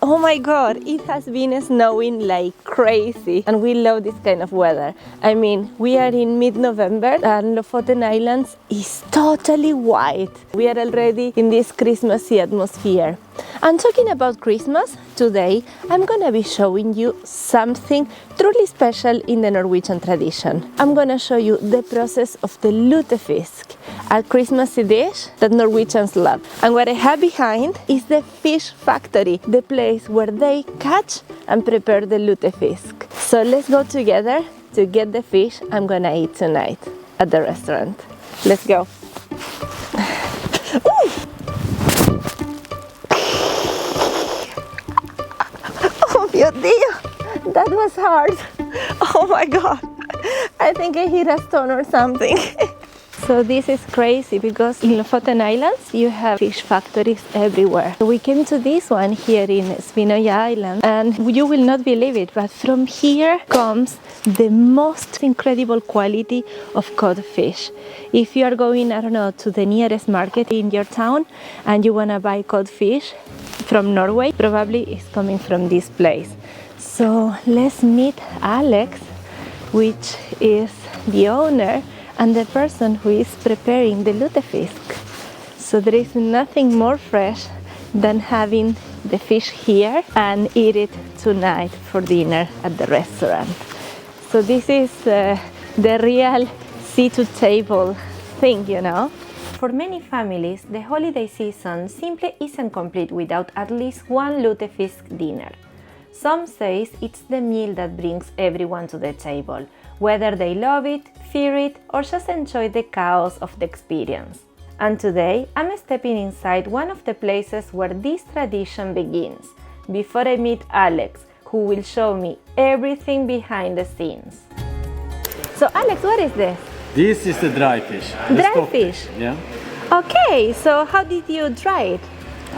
Oh my god, it has been snowing like crazy and we love this kind of weather. I mean, we are in mid-November and Lofoten Islands is totally white. We are already in this Christmassy atmosphere. And talking about Christmas, today I'm gonna be showing you something truly special in the Norwegian tradition. I'm gonna show you the process of the Lutefisk, a Christmassy dish that Norwegians love. And what I have behind is the fish factory, the place where they catch and prepare the Lutefisk. So let's go together to get the fish I'm gonna eat tonight at the restaurant. Let's go. Oh mio Dio, that was hard. Oh my god, I think I hit a stone or something. So this is crazy because in Lofoten Islands you have fish factories everywhere. We came to this one here in Spiseri Island and you will not believe it, but from here comes the most incredible quality of cod fish. If you are going, I don't know, to the nearest market in your town and you want to buy cod fish from Norway, probably it's coming from this place. So let's meet Alex, which is the owner and the person who is preparing the Lutefisk. So there is nothing more fresh than having the fish here and eat it tonight for dinner at the restaurant. So this is the real sea-to-table thing, you know. For many families, the holiday season simply isn't complete without at least one Lutefisk dinner. Some say it's the meal that brings everyone to the table, whether they love it, fear it, or just enjoy the chaos of the experience. And today, I'm stepping inside one of the places where this tradition begins, before I meet Alex, who will show me everything behind the scenes. So Alex, what is this? This is the dry fish. Dry fish? Yeah. Okay, so how did you dry it?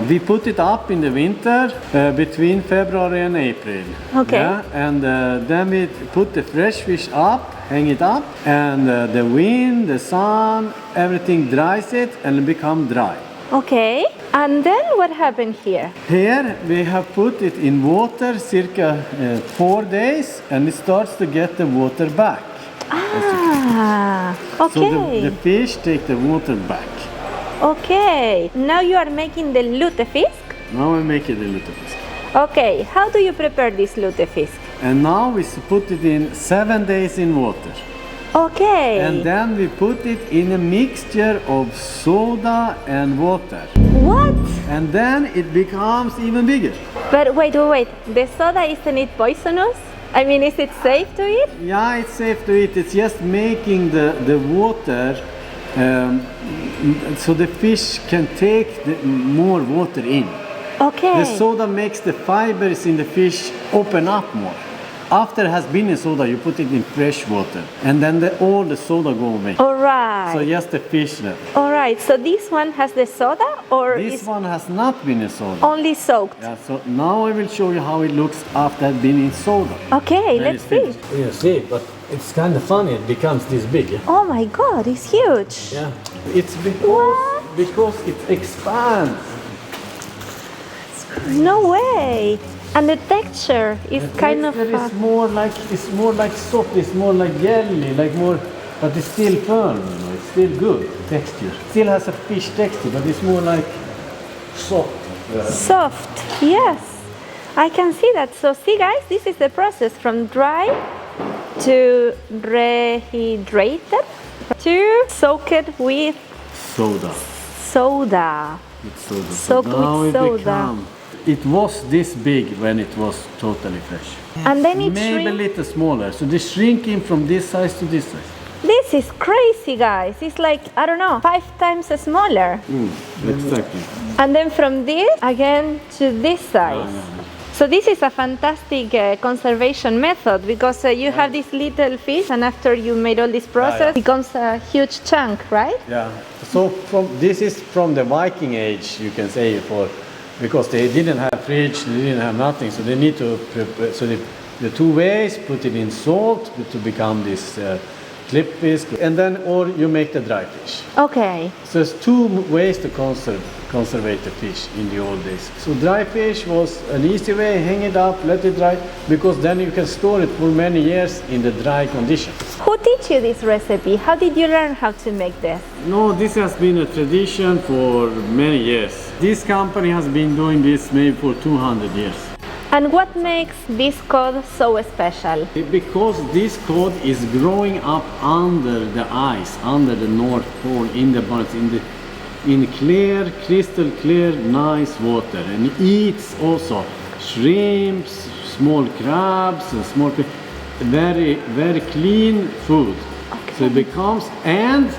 We put it up in the winter between February and April. Okay. Yeah? And then we put the fresh fish up, hang it up, and the wind, the sun, everything dries it and it becomes dry. Okay, and then what happened here? Here we have put it in water circa 4 days and it starts to get the water back. Ah, okay. So the fish take the water back. Okay, now you are making the Lutefisk? Now I make it a Lutefisk. Okay, how do you prepare this Lutefisk? And now we put it in 7 days in water. Okay. And then we put it in a mixture of soda and water. What? And then it becomes even bigger. But wait. The soda, isn't it poisonous? I mean, is it safe to eat? Yeah, it's safe to eat. It's just making the water so the fish can take more water in. Okay. The soda makes the fibers in the fish open up more. After it has been in soda, you put it in fresh water, and then all the soda go away. All right. So just the fish left. All right. So this one has the soda, or This is one has not been in soda. only soaked? Yeah, so now I will show you how it looks after it has been in soda. Okay, Very let's see. thin. You see, but it's kind of funny. It becomes this big. Oh my God, it's huge. Yeah, it's because it expands. No way. And the texture is kind of It's more like soft. It's more like jelly, but it's still firm. You know, it's still good texture. Still has a fish texture, but it's more like soft. soft. Yes, I can see that. So see, guys, this is the process from dry to rehydrated to soaked with Soda. soda. It's soda. Soaked Now with it soda. It was this big when it was totally fresh. And then it Maybe a shrinks. little smaller. So they shrinking from this size to this size. This is crazy, guys. It's like, I don't know, 5 times smaller. Exactly. And then from this again to this size. So this is a fantastic conservation method because you have this little fish, and after you made all this process, it becomes a huge chunk, right? Yeah. So this is from the Viking age, you can say, because they didn't have fridge, they didn't have nothing, so they need to prepare. So the 2 ways, put it in salt to become this Lutefisk, and then or you make the dry fish. Okay. So there's two ways to conserve the fish in the old days. So dry fish was an easy way, hang it up, let it dry, because then you can store it for many years in the dry condition. Who teach you this recipe? How did you learn how to make this? No, this has been a tradition for many years. This company has been doing this maybe for 200 years. And what makes this cod so special? Because this cod is growing up under the ice, under the North Pole, in the Barents, in clear, crystal clear, nice water, and it eats also shrimps, small crabs, and small, very, very clean food. Okay. So it becomes, and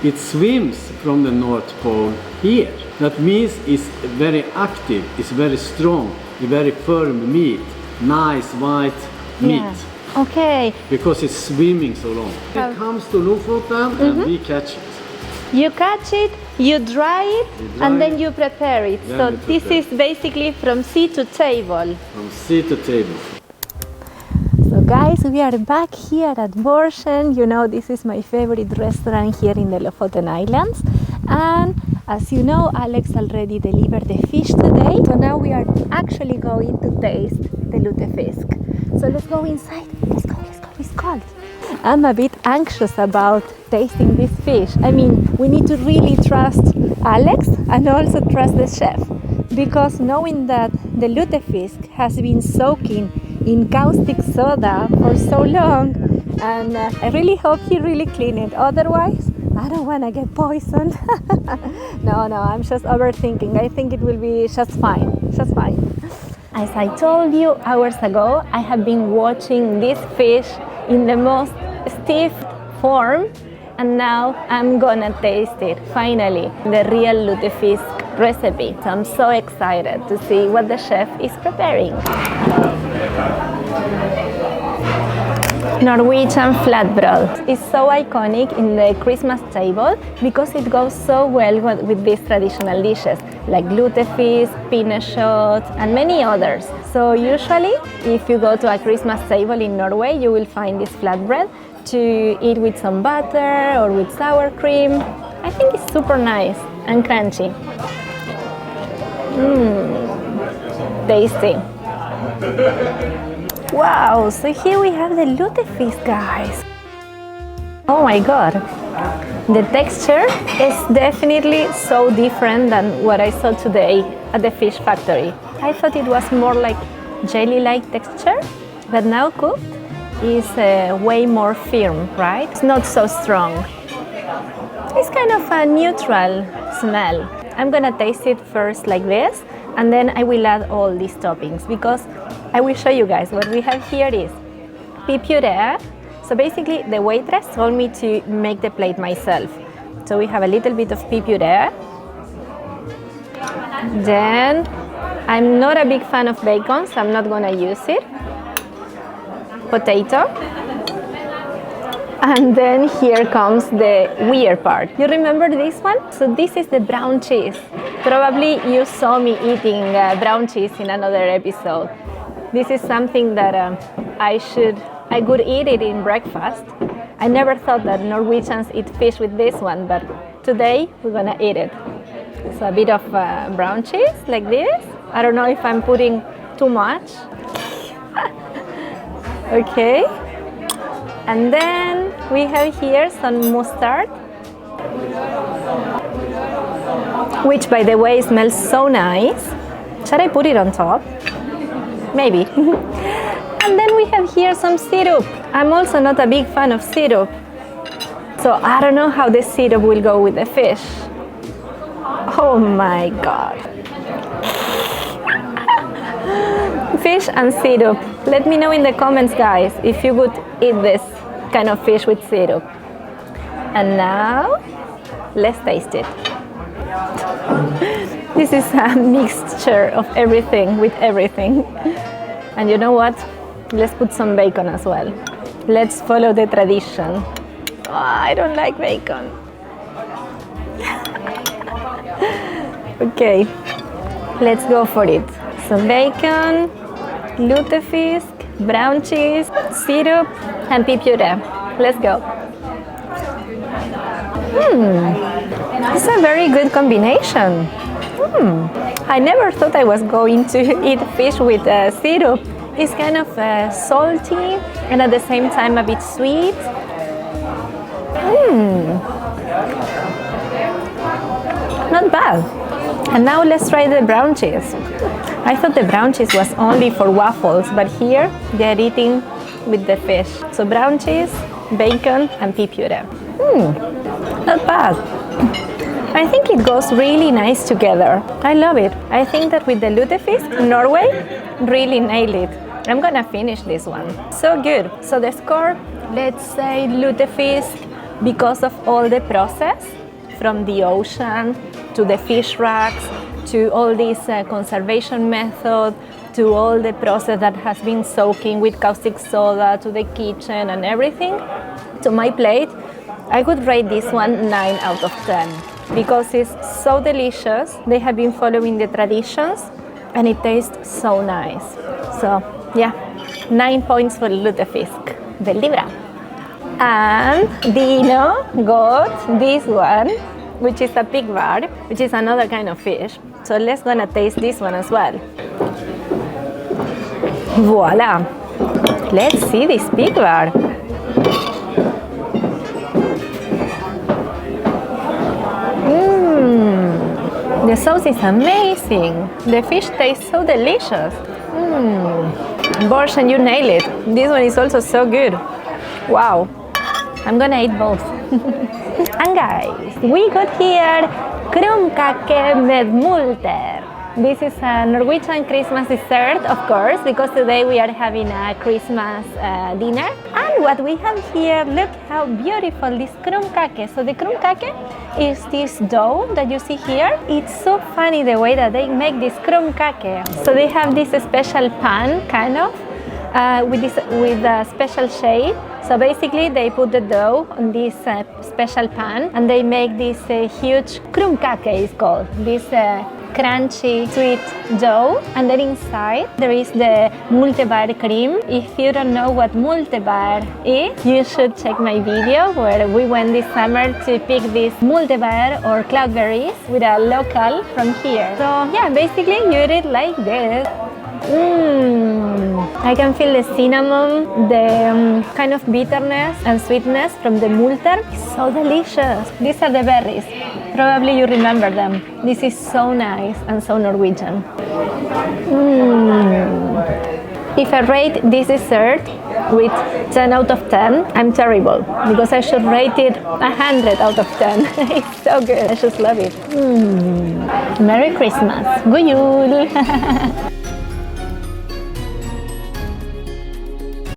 it swims from the North Pole here. That means it's very active, it's very strong, a very firm meat, nice white meat. Yeah. Okay. Because it's swimming so long. It comes to Lofoten and we catch it. You catch it, you dry it, and then you prepare it. So this is basically from sea to table. From sea to table. So guys, we are back here at Børsen. You know, this is my favorite restaurant here in the Lofoten Islands. And as you know, Alex already delivered the fish today. So now we are actually going to taste the Lutefisk. So let's go inside. Let's go. It's cold. I'm a bit anxious about tasting this fish. I mean, we need to really trust Alex and also trust the chef. Because knowing that the Lutefisk has been soaking in caustic soda for so long, and I really hope he really cleaned it. Otherwise, I don't want to get poisoned. No, I'm just overthinking. I think it will be just fine. As I told you hours ago, I have been watching this fish in the most stiff form, and now I'm gonna taste it, finally, the real Lutefisk recipe. So I'm so excited to see what the chef is preparing. Norwegian flatbread is so iconic in the Christmas table because it goes so well with these traditional dishes like lutefisk, pinashot, and many others. So usually, if you go to a Christmas table in Norway, you will find this flatbread to eat with some butter or with sour cream. I think it's super nice and crunchy. Tasty. Wow, so here we have the lutefisk, guys. Oh my god, the texture is definitely so different than what I saw today at the fish factory. I thought it was more like jelly-like texture, but now cooked is way more firm, right? It's not so strong. It's kind of a neutral smell. I'm gonna taste it first like this, and then I will add all these toppings because I will show you guys what we have here is pea puree. So basically the waitress told me to make the plate myself. So we have a little bit of pea puree. Then I'm not a big fan of bacon, so I'm not gonna use it. Potato. And then here comes the weird part. You remember this one? So this is the brown cheese. Probably you saw me eating brown cheese in another episode. This is something that I could eat it in breakfast. I never thought that Norwegians eat fish with this one, but today we're gonna eat it. So a bit of brown cheese like this. I don't know if I'm putting too much. Okay. And then we have here some mustard, which by the way smells so nice. Should I put it on top? Maybe. And then we have here some syrup. I'm also not a big fan of syrup, so I don't know how the syrup will go with the fish. Oh my god. Fish and syrup. Let me know in the comments, guys, if you would eat this kind of fish with syrup. And now, let's taste it. This is a mixture of everything with everything. And you know what? Let's put some bacon as well. Let's follow the tradition. Oh, I don't like bacon. Okay, let's go for it. So bacon, lutefisk, brown cheese, syrup, and pea puree. Let's go. It's a very good combination. I never thought I was going to eat fish with syrup. It's kind of salty and at the same time a bit sweet. Not bad. And now let's try the brown cheese. I thought the brown cheese was only for waffles, but here they're eating with the fish. So brown cheese, bacon and pea puree. Not bad. I think it goes really nice together. I love it. I think that with the Lutefisk, Norway really nailed it. I'm gonna finish this one. So good. So the score, let's say Lutefisk, because of all the process, from the ocean to the fish racks, to all this conservation method, to all the process that has been soaking with caustic soda, to the kitchen and everything, to my plate, I would rate this one 9 out of 10 because it's so delicious. They have been following the traditions and it tastes so nice. So yeah, 9 points for Lutefisk, the Libra. And Dino got this one, which is a pig bar, which is another kind of fish. So let's gonna taste this one as well. Voila! Let's see this pig bar. The sauce is amazing. The fish tastes so delicious. Børsen, you nail it. This one is also so good. Wow. I'm gonna eat both. And guys, we got here krumkake med multer. This is a Norwegian Christmas dessert, of course, because today we are having a Christmas dinner. And what we have here, look how beautiful this krumkake. So the krumkake is this dough that you see here. It's so funny the way that they make this krumkake. So they have this special pan, kind of, with a special shape. So basically they put the dough on this special pan and they make this huge krumkake, it's called. This crunchy, sweet dough, and then inside there is the multebær cream. If you don't know what multebær is, you should check my video where we went this summer to pick this multebær or cloudberries with a local from here. So yeah, basically you eat it like this. I can feel the cinnamon, the kind of bitterness and sweetness from the multer. It's so delicious. These are the berries. Probably you remember them. This is so nice and so Norwegian. If I rate this dessert with 10 out of 10, I'm terrible because I should rate it 100 out of 10. It's so good. I just love it. Merry Christmas. God jul.